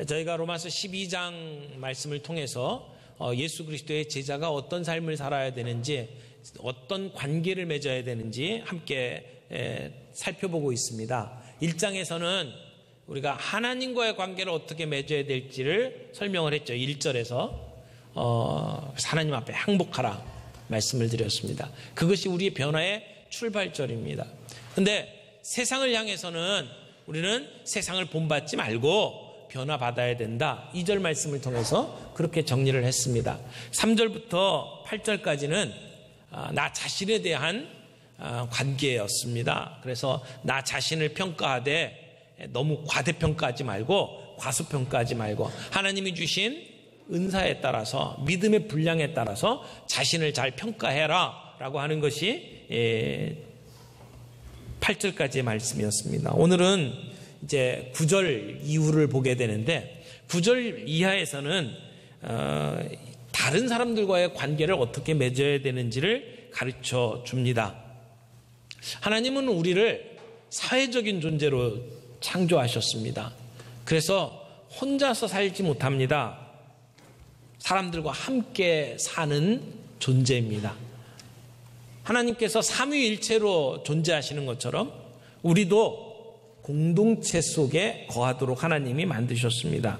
저희가 로마서 12장 말씀을 통해서 예수 그리스도의 제자가 어떤 삶을 살아야 되는지, 어떤 관계를 맺어야 되는지 함께 살펴보고 있습니다. 1장에서는 우리가 하나님과의 관계를 어떻게 맺어야 될지를 설명을 했죠. 1절에서 하나님 앞에 항복하라 말씀을 드렸습니다. 그것이 우리의 변화의 출발점입니다. 그런데 세상을 향해서는 우리는 세상을 본받지 말고 변화받아야 된다. 2절 말씀을 통해서 그렇게 정리를 했습니다. 3절부터 8절까지는 나 자신에 대한 관계였습니다. 그래서 나 자신을 평가하되 너무 과대평가하지 말고 과소평가하지 말고 하나님이 주신 은사에 따라서 믿음의 분량에 따라서 자신을 잘 평가해라 라고 하는 것이 8절까지의 말씀이었습니다. 오늘은 이제 9절 이후를 보게 되는데 9절 이하에서는 다른 사람들과의 관계를 어떻게 맺어야 되는지를 가르쳐 줍니다. 하나님은 우리를 사회적인 존재로 창조하셨습니다. 그래서 혼자서 살지 못합니다. 사람들과 함께 사는 존재입니다. 하나님께서 삼위일체로 존재하시는 것처럼 우리도 공동체 속에 거하도록 하나님이 만드셨습니다.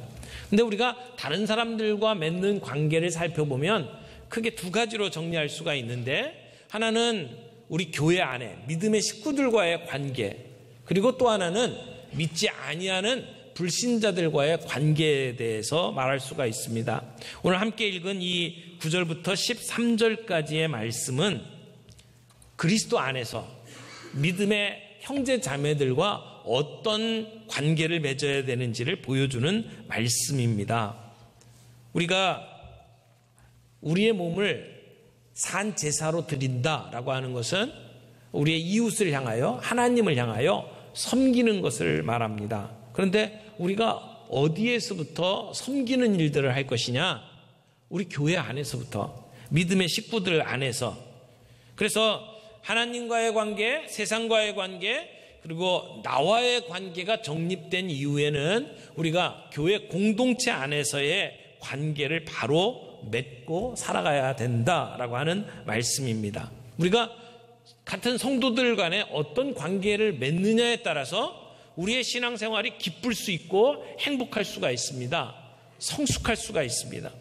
근데 우리가 다른 사람들과 맺는 관계를 살펴보면 크게 두 가지로 정리할 수가 있는데, 하나는 우리 교회 안에 믿음의 식구들과의 관계, 그리고 또 하나는 믿지 아니하는 불신자들과의 관계에 대해서 말할 수가 있습니다. 오늘 함께 읽은 이 9절부터 13절까지의 말씀은 그리스도 안에서 믿음의 형제 자매들과 어떤 관계를 맺어야 되는지를 보여주는 말씀입니다. 우리가 우리의 몸을 산 제사로 드린다라고 하는 것은 우리의 이웃을 향하여, 하나님을 향하여 섬기는 것을 말합니다. 그런데 우리가 어디에서부터 섬기는 일들을 할 것이냐? 우리 교회 안에서부터, 믿음의 식구들 안에서. 그래서 하나님과의 관계, 세상과의 관계, 그리고 나와의 관계가 정립된 이후에는 우리가 교회 공동체 안에서의 관계를 바로 맺고 살아가야 된다라고 하는 말씀입니다. 우리가 같은 성도들 간에 어떤 관계를 맺느냐에 따라서 우리의 신앙생활이 기쁠 수 있고 행복할 수가 있습니다. 성숙할 수가 있습니다.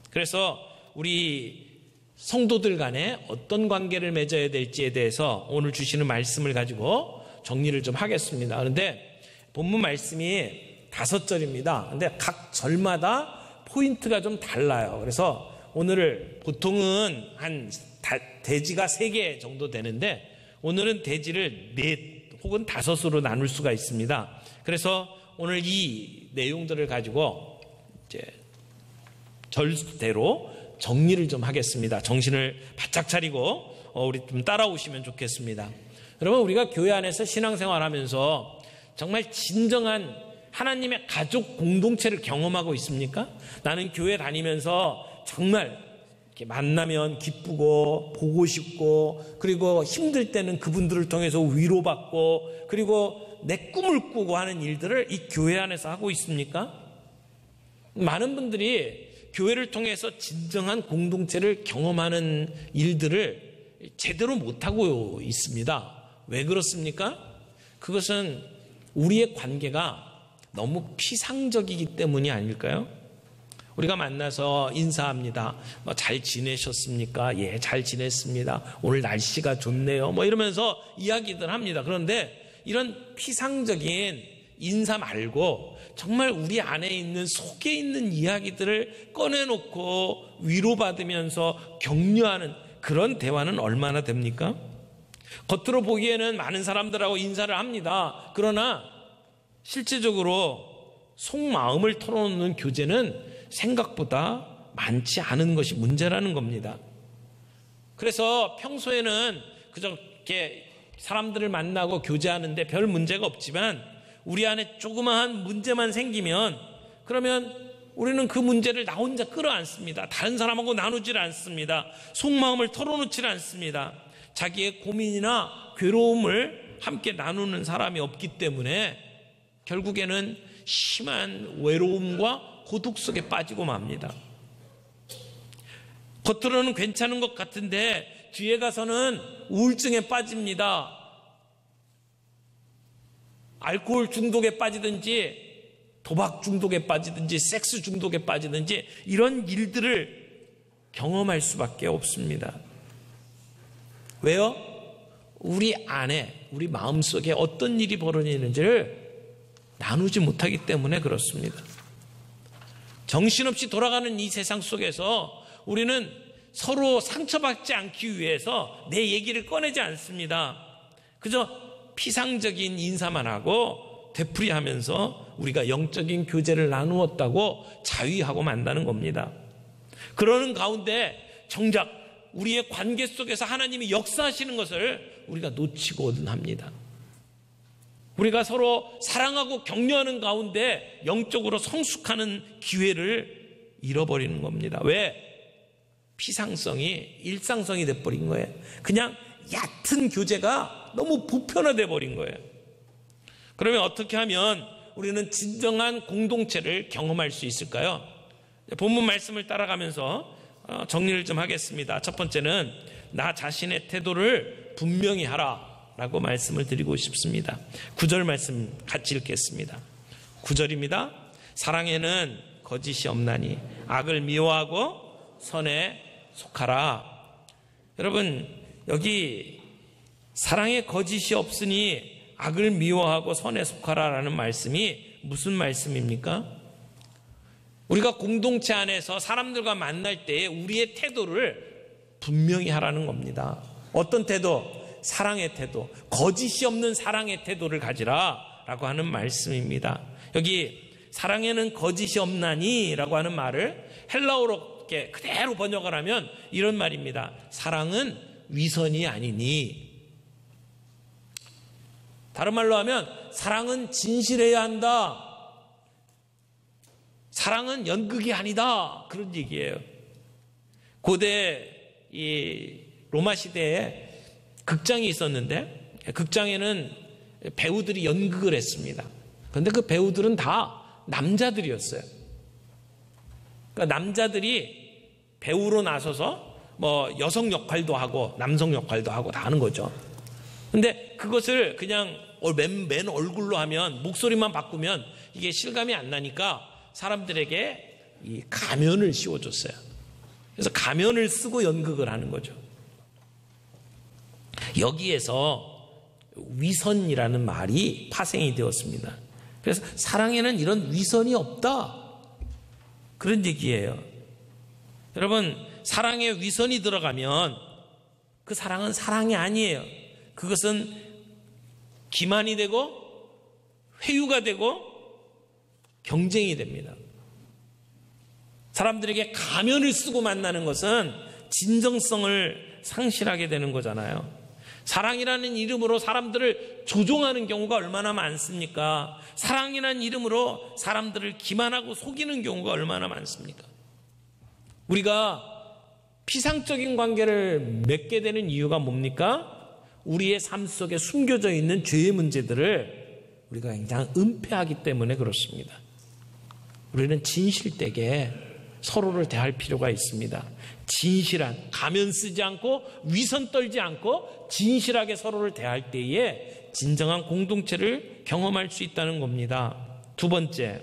그래서 우리 성도들 간에 어떤 관계를 맺어야 될지에 대해서 오늘 주시는 말씀을 가지고 정리를 좀 하겠습니다. 그런데 본문 말씀이 5절입니다. 근데 각 절마다 포인트가 좀 달라요. 그래서 오늘을 보통은 한 대지가 3개 정도 되는데 오늘은 대지를 4 혹은 5으로 나눌 수가 있습니다. 그래서 오늘 이 내용들을 가지고 이제 절대로 정리를 좀 하겠습니다. 정신을 바짝 차리고 우리 좀 따라오시면 좋겠습니다. 여러분, 우리가 교회 안에서 신앙생활하면서 정말 진정한 하나님의 가족 공동체를 경험하고 있습니까? 나는 교회 다니면서 정말 이렇게 만나면 기쁘고 보고 싶고, 그리고 힘들 때는 그분들을 통해서 위로받고, 그리고 내 꿈을 꾸고 하는 일들을 이 교회 안에서 하고 있습니까? 많은 분들이 교회를 통해서 진정한 공동체를 경험하는 일들을 제대로 못하고 있습니다. 왜 그렇습니까? 그것은 우리의 관계가 너무 피상적이기 때문이 아닐까요? 우리가 만나서 인사합니다. 잘 지내셨습니까? 예, 잘 지냈습니다. 오늘 날씨가 좋네요. 이러면서 이야기들 합니다. 그런데 이런 피상적인 인사 말고 정말 우리 안에 있는, 속에 있는 이야기들을 꺼내놓고 위로받으면서 격려하는 그런 대화는 얼마나 됩니까? 겉으로 보기에는 많은 사람들하고 인사를 합니다. 그러나 실제적으로 속마음을 털어놓는 교제는 생각보다 많지 않은 것이 문제라는 겁니다. 그래서 평소에는 그저 이렇게 사람들을 만나고 교제하는데 별 문제가 없지만 우리 안에 조그마한 문제만 생기면 그러면 우리는 그 문제를 나 혼자 끌어안습니다. 다른 사람하고 나누질 않습니다. 속마음을 털어놓질 않습니다. 자기의 고민이나 괴로움을 함께 나누는 사람이 없기 때문에 결국에는 심한 외로움과 고독 속에 빠지고 맙니다. 겉으로는 괜찮은 것 같은데 뒤에 가서는 우울증에 빠집니다. 알코올 중독에 빠지든지 도박 중독에 빠지든지 섹스 중독에 빠지든지 이런 일들을 경험할 수밖에 없습니다. 왜요? 우리 안에, 우리 마음속에 어떤 일이 벌어지는지를 나누지 못하기 때문에 그렇습니다. 정신없이 돌아가는 이 세상 속에서 우리는 서로 상처받지 않기 위해서 내 얘기를 꺼내지 않습니다. 그저 피상적인 인사만 하고 되풀이하면서 우리가 영적인 교제를 나누었다고 자위하고 만다는 겁니다. 그러는 가운데 정작 우리의 관계 속에서 하나님이 역사하시는 것을 우리가 놓치고는 합니다. 우리가 서로 사랑하고 격려하는 가운데 영적으로 성숙하는 기회를 잃어버리는 겁니다. 왜? 피상성이 일상성이 돼버린 거예요. 그냥 얕은 교제가 너무 보편화돼 버린 거예요. 그러면 어떻게 하면 우리는 진정한 공동체를 경험할 수 있을까요? 본문 말씀을 따라가면서 정리를 좀 하겠습니다. 첫 번째는 나 자신의 태도를 분명히 하라 라고 말씀을 드리고 싶습니다. 9절 말씀 같이 읽겠습니다. 9절입니다. 사랑에는 거짓이 없나니 악을 미워하고 선에 속하라. 여러분, 여기 사랑에 거짓이 없으니 악을 미워하고 선에 속하라 라는 말씀이 무슨 말씀입니까? 우리가 공동체 안에서 사람들과 만날 때 우리의 태도를 분명히 하라는 겁니다. 어떤 태도? 사랑의 태도, 거짓이 없는 사랑의 태도를 가지라 라고 하는 말씀입니다. 여기 사랑에는 거짓이 없나니 라고 하는 말을 헬라어로 이렇게 그대로 번역을 하면 이런 말입니다. 사랑은 위선이 아니니. 다른 말로 하면 사랑은 진실해야 한다. 사랑은 연극이 아니다. 그런 얘기예요. 고대 이 로마 시대에 극장이 있었는데 극장에는 배우들이 연극을 했습니다. 그런데 그 배우들은 다 남자들이었어요. 그러니까 남자들이 배우로 나서서 뭐 여성 역할도 하고 남성 역할도 하고 다 하는 거죠. 근데 그것을 그냥 맨 얼굴로 하면 목소리만 바꾸면 이게 실감이 안 나니까 사람들에게 이 가면을 씌워줬어요. 그래서 가면을 쓰고 연극을 하는 거죠. 여기에서 위선이라는 말이 파생이 되었습니다. 그래서 사랑에는 이런 위선이 없다. 그런 얘기예요. 여러분, 사랑에 위선이 들어가면 그 사랑은 사랑이 아니에요. 그것은 기만이 되고 회유가 되고 경쟁이 됩니다. 사람들에게 가면을 쓰고 만나는 것은 진정성을 상실하게 되는 거잖아요. 사랑이라는 이름으로 사람들을 조종하는 경우가 얼마나 많습니까? 사랑이라는 이름으로 사람들을 기만하고 속이는 경우가 얼마나 많습니까? 우리가 피상적인 관계를 맺게 되는 이유가 뭡니까? 우리의 삶 속에 숨겨져 있는 죄의 문제들을 우리가 굉장히 은폐하기 때문에 그렇습니다. 우리는 진실되게 서로를 대할 필요가 있습니다. 진실한, 가면 쓰지 않고 위선 떨지 않고 진실하게 서로를 대할 때에 진정한 공동체를 경험할 수 있다는 겁니다. 두 번째,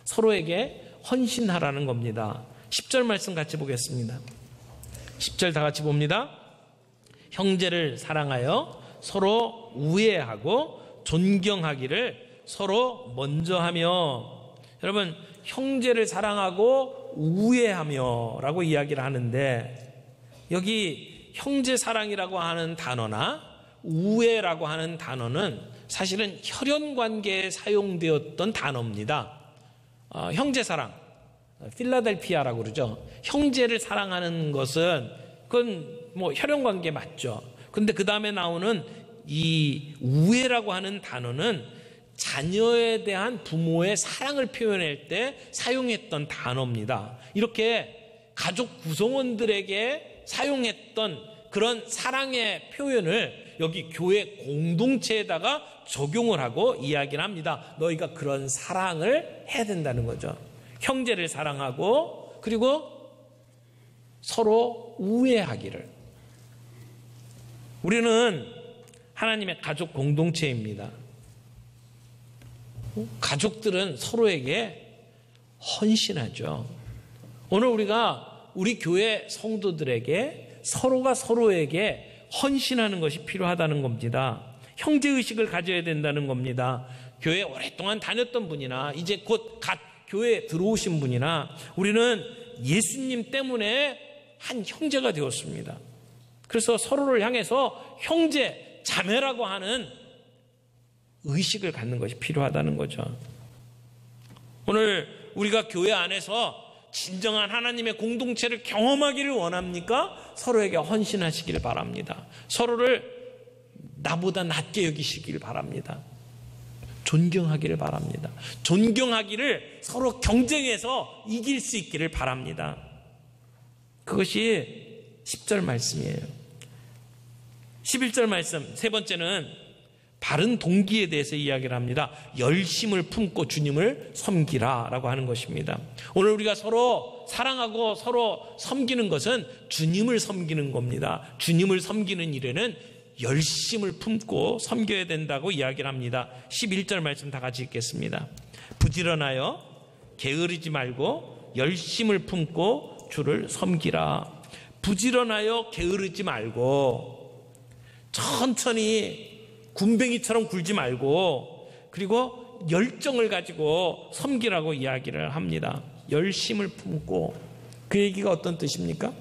서로에게 헌신하라는 겁니다. 10절 말씀 같이 보겠습니다. 10절 다 같이 봅니다. 형제를 사랑하여 서로 우애하고 존경하기를 서로 먼저 하며. 여러분, 형제를 사랑하고 우애하며 라고 이야기를 하는데 여기 형제 사랑이라고 하는 단어나 우애라고 하는 단어는 사실은 혈연관계에 사용되었던 단어입니다. 형제 사랑, 필라델피아라고 그러죠. 형제를 사랑하는 것은 그건 뭐 혈연관계 맞죠. 그런데 그 다음에 나오는 이 우애라고 하는 단어는 자녀에 대한 부모의 사랑을 표현할 때 사용했던 단어입니다. 이렇게 가족 구성원들에게 사용했던 그런 사랑의 표현을 여기 교회 공동체에다가 적용을 하고 이야기를 합니다. 너희가 그런 사랑을 해야 된다는 거죠. 형제를 사랑하고 그리고 서로 우애하기를. 우리는 하나님의 가족 공동체입니다. 가족들은 서로에게 헌신하죠. 오늘 우리가 우리 교회 성도들에게 서로가 서로에게 헌신하는 것이 필요하다는 겁니다. 형제의식을 가져야 된다는 겁니다. 교회에 오랫동안 다녔던 분이나 이제 곧 교회에 들어오신 분이나 우리는 예수님 때문에 한 형제가 되었습니다. 그래서 서로를 향해서 형제, 자매라고 하는 의식을 갖는 것이 필요하다는 거죠. 오늘 우리가 교회 안에서 진정한 하나님의 공동체를 경험하기를 원합니까? 서로에게 헌신하시기를 바랍니다. 서로를 나보다 낮게 여기시기를 바랍니다. 존경하기를 바랍니다. 존경하기를 서로 경쟁해서 이길 수 있기를 바랍니다. 그것이 10절 말씀이에요. 11절 말씀, 세 번째는 바른 동기에 대해서 이야기를 합니다. 열심을 품고 주님을 섬기라 라고 하는 것입니다. 오늘 우리가 서로 사랑하고 서로 섬기는 것은 주님을 섬기는 겁니다. 주님을 섬기는 일에는 열심을 품고 섬겨야 된다고 이야기를 합니다. 11절 말씀 다 같이 읽겠습니다. 부지런하여 게으르지 말고 열심을 품고 주를 섬기라. 부지런하여 게으르지 말고 천천히 군뱅이처럼 굴지 말고 그리고 열정을 가지고 섬기라고 이야기를 합니다. 열심을 품고, 그 얘기가 어떤 뜻입니까?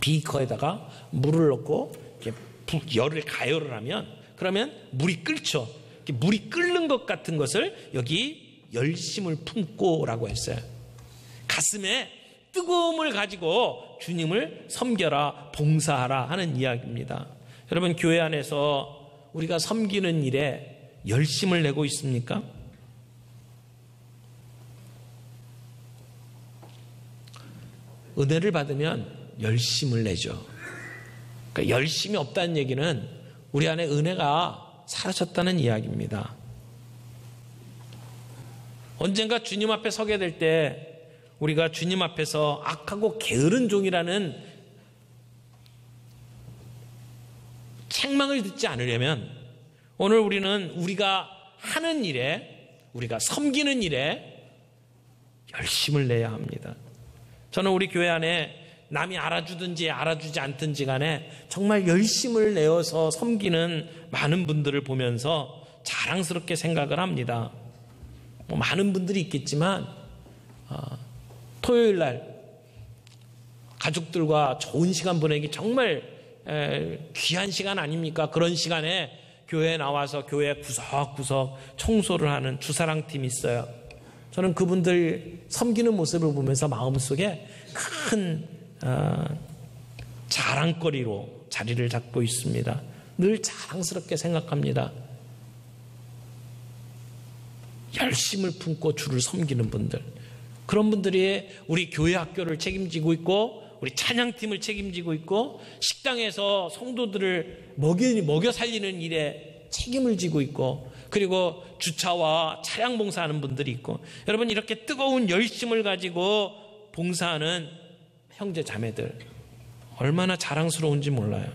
비커에다가 물을 넣고 열을 가열을 하면 그러면 물이 끓죠. 물이 끓는 것 같은 것을 여기 열심을 품고 라고 했어요. 가슴에 뜨거움을 가지고 주님을 섬겨라, 봉사하라 하는 이야기입니다. 여러분, 교회 안에서 우리가 섬기는 일에 열심을 내고 있습니까? 은혜를 받으면 열심을 내죠. 그러니까 열심이 없다는 얘기는 우리 안에 은혜가 사라졌다는 이야기입니다. 언젠가 주님 앞에 서게 될 때 우리가 주님 앞에서 악하고 게으른 종이라는 책망을 듣지 않으려면 오늘 우리는 우리가 하는 일에, 우리가 섬기는 일에 열심을 내야 합니다. 저는 우리 교회 안에 남이 알아주든지 알아주지 않든지 간에 정말 열심을 내어서 섬기는 많은 분들을 보면서 자랑스럽게 생각을 합니다. 많은 분들이 있겠지만 토요일 날 가족들과 좋은 시간 보내기 정말 귀한 시간 아닙니까? 그런 시간에 교회에 나와서 교회 구석구석 청소를 하는 주사랑팀이 있어요. 저는 그분들 섬기는 모습을 보면서 마음속에 큰 자랑거리로 자리를 잡고 있습니다. 늘 자랑스럽게 생각합니다. 열심을 품고 주를 섬기는 분들, 그런 분들이 우리 교회 학교를 책임지고 있고 우리 찬양팀을 책임지고 있고 식당에서 성도들을 먹여 살리는 일에 책임을 지고 있고 그리고 주차와 차량 봉사하는 분들이 있고, 여러분, 이렇게 뜨거운 열심을 가지고 봉사하는 형제 자매들 얼마나 자랑스러운지 몰라요.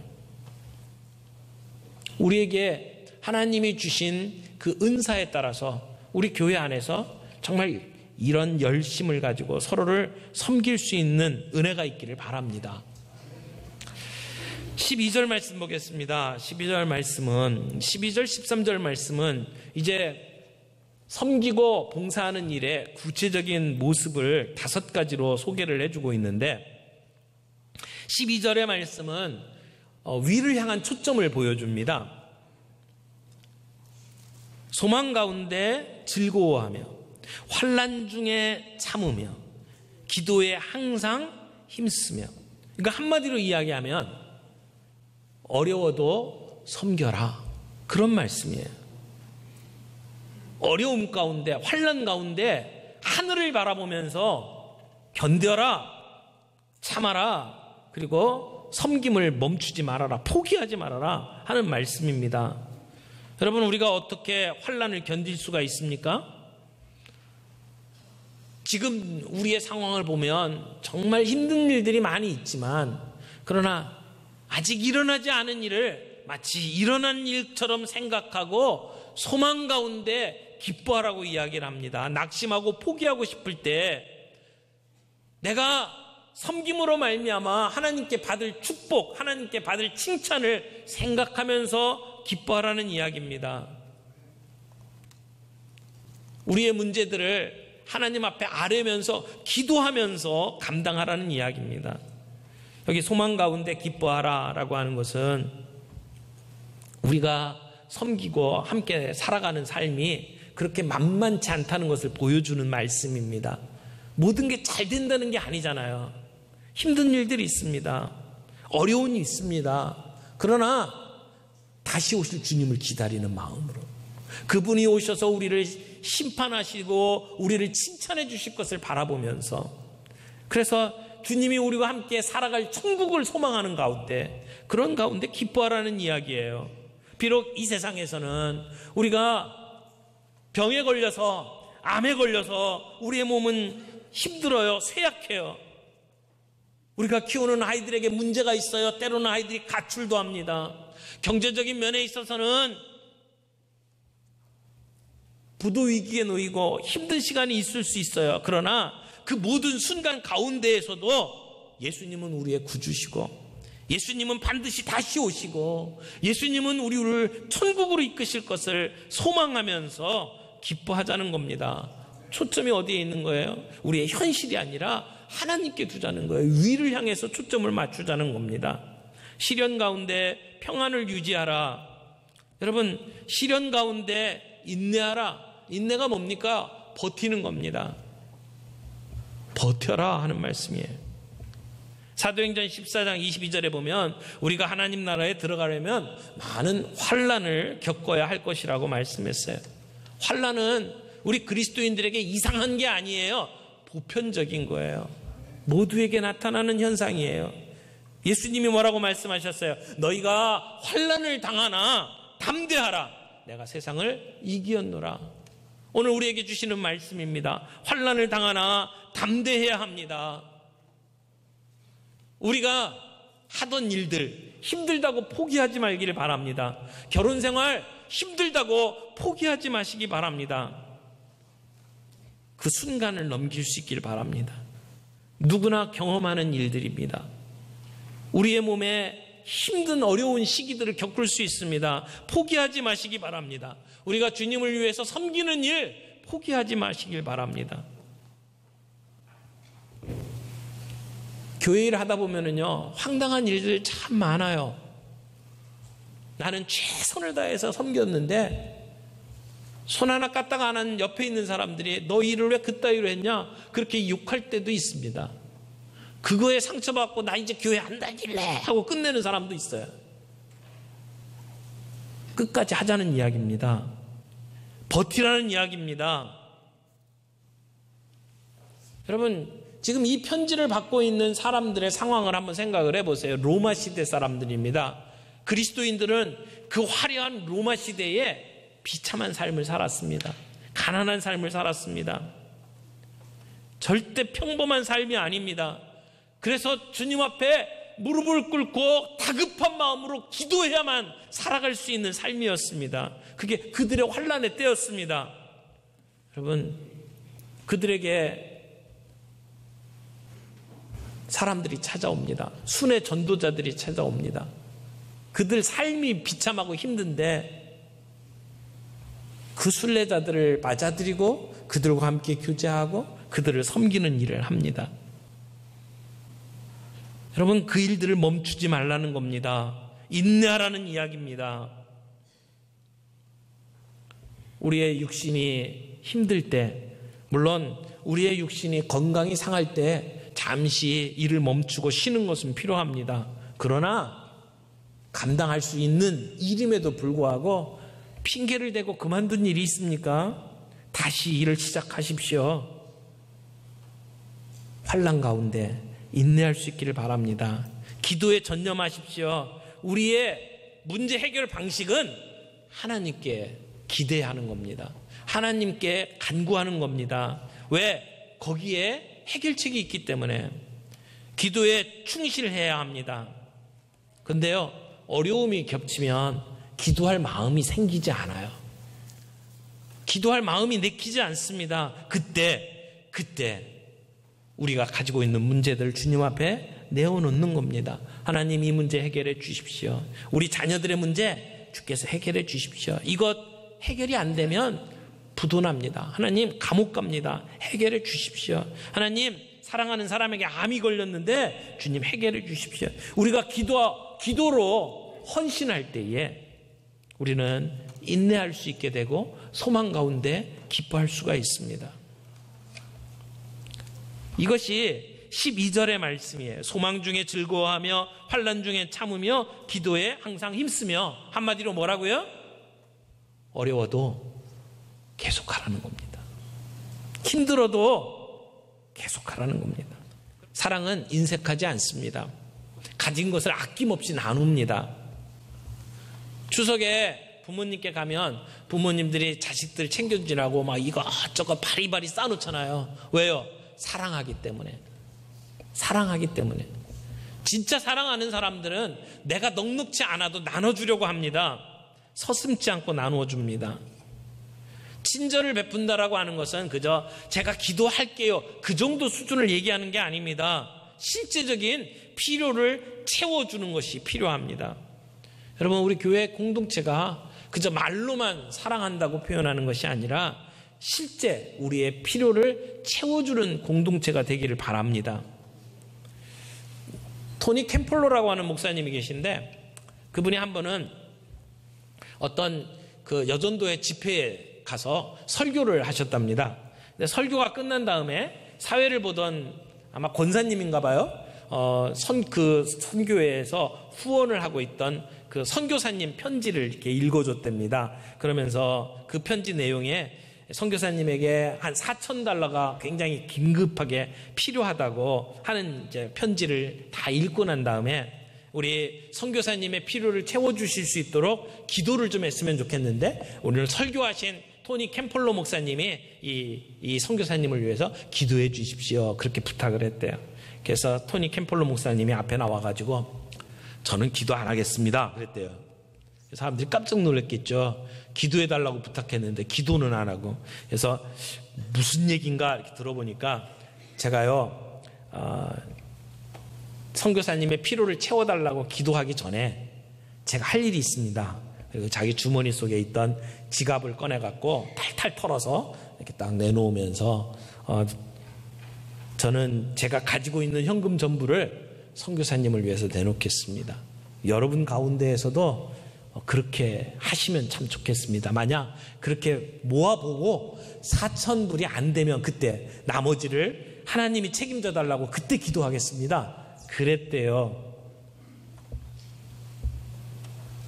우리에게 하나님이 주신 그 은사에 따라서 우리 교회 안에서 정말 이런 열심을 가지고 서로를 섬길 수 있는 은혜가 있기를 바랍니다. 12절 말씀 보겠습니다. 12절, 13절 말씀은 이제 섬기고 봉사하는 일의 구체적인 모습을 5가지로 소개를 해주고 있는데 12절의 말씀은 위를 향한 초점을 보여줍니다. 소망 가운데 즐거워하며 환난 중에 참으며 기도에 항상 힘쓰며, 그러니까 한마디로 이야기하면 어려워도 섬겨라, 그런 말씀이에요. 어려움 가운데, 환난 가운데 하늘을 바라보면서 견뎌라, 참아라, 그리고 섬김을 멈추지 말아라, 포기하지 말아라 하는 말씀입니다. 여러분, 우리가 어떻게 환난을 견딜 수가 있습니까? 지금 우리의 상황을 보면 정말 힘든 일들이 많이 있지만, 그러나 아직 일어나지 않은 일을 마치 일어난 일처럼 생각하고 소망 가운데 기뻐하라고 이야기를 합니다. 낙심하고 포기하고 싶을 때 내가 섬김으로 말미암아 하나님께 받을 축복, 하나님께 받을 칭찬을 생각하면서 기뻐하라는 이야기입니다. 우리의 문제들을 하나님 앞에 아뢰면서 기도하면서 감당하라는 이야기입니다. 여기 소망 가운데 기뻐하라라고 하는 것은 우리가 섬기고 함께 살아가는 삶이 그렇게 만만치 않다는 것을 보여주는 말씀입니다. 모든 게 잘 된다는 게 아니잖아요. 힘든 일들이 있습니다. 어려운 일이 있습니다. 그러나 다시 오실 주님을 기다리는 마음으로, 그분이 오셔서 우리를 심판하시고 우리를 칭찬해 주실 것을 바라보면서, 그래서 주님이 우리와 함께 살아갈 천국을 소망하는 가운데, 그런 가운데 기뻐하라는 이야기예요. 비록 이 세상에서는 우리가 병에 걸려서, 암에 걸려서 우리의 몸은 힘들어요, 쇠약해요. 우리가 키우는 아이들에게 문제가 있어요. 때로는 아이들이 가출도 합니다. 경제적인 면에 있어서는 부도 위기에 놓이고 힘든 시간이 있을 수 있어요. 그러나 그 모든 순간 가운데에서도 예수님은 우리의 구주시고, 예수님은 반드시 다시 오시고, 예수님은 우리를 천국으로 이끄실 것을 소망하면서 기뻐하자는 겁니다. 초점이 어디에 있는 거예요? 우리의 현실이 아니라 하나님께 두자는 거예요. 위를 향해서 초점을 맞추자는 겁니다. 시련 가운데 평안을 유지하라. 여러분, 시련 가운데 인내하라. 인내가 뭡니까? 버티는 겁니다. 버텨라 하는 말씀이에요. 사도행전 14장 22절에 보면 우리가 하나님 나라에 들어가려면 많은 환난을 겪어야 할 것이라고 말씀했어요. 환난은 우리 그리스도인들에게 이상한 게 아니에요. 보편적인 거예요. 모두에게 나타나는 현상이에요. 예수님이 뭐라고 말씀하셨어요? 너희가 환난을 당하나 담대하라. 내가 세상을 이기었노라. 오늘 우리에게 주시는 말씀입니다. 환난을 당하나 담대해야 합니다. 우리가 하던 일들 힘들다고 포기하지 말기를 바랍니다. 결혼생활 힘들다고 포기하지 마시기 바랍니다. 그 순간을 넘길 수 있길 바랍니다. 누구나 경험하는 일들입니다. 우리의 몸에 힘든 어려운 시기들을 겪을 수 있습니다. 포기하지 마시기 바랍니다. 우리가 주님을 위해서 섬기는 일 포기하지 마시길 바랍니다. 교회 일 하다 보면은요, 황당한 일들 참 많아요. 나는 최선을 다해서 섬겼는데 손 하나 까딱 안 한 옆에 있는 사람들이 너 일을 왜 그따위로 했냐? 그렇게 욕할 때도 있습니다. 그거에 상처받고 나 이제 교회 안 다닐래 하고 끝내는 사람도 있어요. 끝까지 하자는 이야기입니다. 버티라는 이야기입니다. 여러분, 지금 이 편지를 받고 있는 사람들의 상황을 한번 생각을 해보세요. 로마 시대 사람들입니다. 그리스도인들은 그 화려한 로마 시대에 비참한 삶을 살았습니다. 가난한 삶을 살았습니다. 절대 평범한 삶이 아닙니다. 그래서 주님 앞에 무릎을 꿇고 다급한 마음으로 기도해야만 살아갈 수 있는 삶이었습니다. 그게 그들의 환난의 때였습니다. 여러분, 그들에게 사람들이 찾아옵니다. 순회 전도자들이 찾아옵니다. 그들 삶이 비참하고 힘든데 그 순례자들을 맞아들이고 그들과 함께 교제하고 그들을 섬기는 일을 합니다. 여러분, 그 일들을 멈추지 말라는 겁니다. 인내하라는 이야기입니다. 우리의 육신이 힘들 때, 물론 우리의 육신이 건강이 상할 때 잠시 일을 멈추고 쉬는 것은 필요합니다. 그러나 감당할 수 있는 일임에도 불구하고 핑계를 대고 그만둔 일이 있습니까? 다시 일을 시작하십시오. 환난 가운데 인내할 수 있기를 바랍니다. 기도에 전념하십시오. 우리의 문제 해결 방식은 하나님께 기대하는 겁니다. 하나님께 간구하는 겁니다. 왜? 거기에 해결책이 있기 때문에 기도에 충실해야 합니다. 근데요, 어려움이 겹치면 기도할 마음이 생기지 않아요. 기도할 마음이 내키지 않습니다. 그때 우리가 가지고 있는 문제들 주님 앞에 내어놓는 겁니다. 하나님, 이 문제 해결해 주십시오. 우리 자녀들의 문제 주께서 해결해 주십시오. 이것 해결이 안 되면 부도납니다. 하나님, 감옥 갑니다. 해결해 주십시오. 하나님, 사랑하는 사람에게 암이 걸렸는데 주님 해결해 주십시오. 우리가 기도로 헌신할 때에 우리는 인내할 수 있게 되고 소망 가운데 기뻐할 수가 있습니다. 이것이 12절의 말씀이에요. 소망 중에 즐거워하며 환난 중에 참으며 기도에 항상 힘쓰며. 한마디로 뭐라고요? 어려워도 계속하라는 겁니다. 힘들어도 계속하라는 겁니다. 사랑은 인색하지 않습니다. 가진 것을 아낌없이 나눕니다. 추석에 부모님께 가면 부모님들이 자식들 챙겨주라고 막 이것저것 바리바리 싸놓잖아요. 왜요? 사랑하기 때문에. 사랑하기 때문에. 진짜 사랑하는 사람들은 내가 넉넉지 않아도 나눠주려고 합니다. 서슴지 않고 나누어 줍니다. 친절을 베푼다라고 하는 것은 그저 제가 기도할게요, 그 정도 수준을 얘기하는 게 아닙니다. 실제적인 필요를 채워주는 것이 필요합니다. 여러분, 우리 교회 공동체가 그저 말로만 사랑한다고 표현하는 것이 아니라 실제 우리의 필요를 채워주는 공동체가 되기를 바랍니다. 토니 캠폴로라고 하는 목사님이 계신데, 그분이 한 번은 어떤 그 여전도의 집회에 가서 설교를 하셨답니다. 근데 설교가 끝난 다음에 사회를 보던 아마 권사님인가 봐요. 그 선교회에서 후원을 하고 있던 그 선교사님 편지를 이렇게 읽어줬답니다. 그러면서 그 편지 내용에 선교사님에게 한 $4,000가 굉장히 긴급하게 필요하다고 하는 이제 편지를 다 읽고 난 다음에 우리 선교사님의 필요를 채워주실 수 있도록 기도를 좀 했으면 좋겠는데, 오늘 설교하신 토니 캠폴로 목사님이 이 선교사님을 위해서 기도해 주십시오, 그렇게 부탁을 했대요. 그래서 토니 캠폴로 목사님이 앞에 나와가지고 저는 기도 안 하겠습니다 그랬대요. 사람들이 깜짝 놀랐겠죠. 기도해달라고 부탁했는데 기도는 안 하고. 그래서 무슨 얘기인가 이렇게 들어보니까, 제가요 선교사님의 필요를 채워달라고 기도하기 전에 제가 할 일이 있습니다. 그리고 자기 주머니 속에 있던 지갑을 꺼내갖고 탈탈 털어서 이렇게 딱 내놓으면서 저는 제가 가지고 있는 현금 전부를 선교사님을 위해서 내놓겠습니다. 여러분 가운데에서도 그렇게 하시면 참 좋겠습니다. 만약 그렇게 모아보고 4,000불이 안 되면 그때 나머지를 하나님이 책임져 달라고 그때 기도하겠습니다, 그랬대요.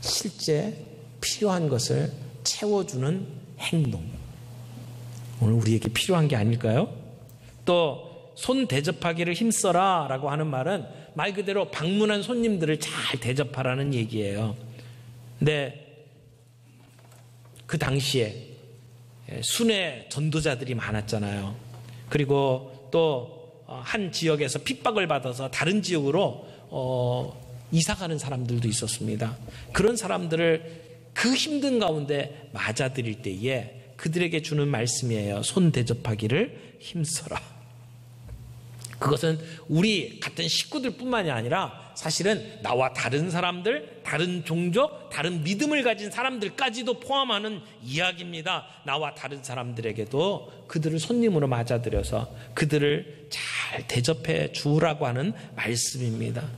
실제 필요한 것을 채워주는 행동, 오늘 우리에게 필요한 게 아닐까요? 또 손 대접하기를 힘써라 라고 하는 말은 말 그대로 방문한 손님들을 잘 대접하라는 얘기예요. 근데 그 당시에 순회 전도자들이 많았잖아요. 그리고 또 한 지역에서 핍박을 받아서 다른 지역으로 이사가는 사람들도 있었습니다. 그런 사람들을 그 힘든 가운데 맞아들일 때에 그들에게 주는 말씀이에요. 손 대접하기를 힘써라. 그것은 우리 같은 식구들 뿐만이 아니라 사실은 나와 다른 사람들, 다른 종족, 다른 믿음을 가진 사람들까지도 포함하는 이야기입니다. 나와 다른 사람들에게도 그들을 손님으로 맞아들여서 그들을 잘 대접해 주라고 하는 말씀입니다.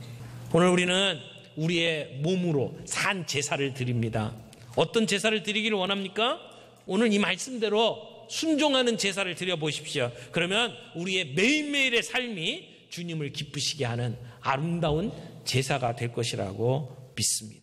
오늘 우리는 우리의 몸으로 산 제사를 드립니다. 어떤 제사를 드리기를 원합니까? 오늘 이 말씀대로 순종하는 제사를 드려보십시오. 그러면 우리의 매일매일의 삶이 주님을 기쁘시게 하는 아름다운 제사가 될 것이라고 믿습니다.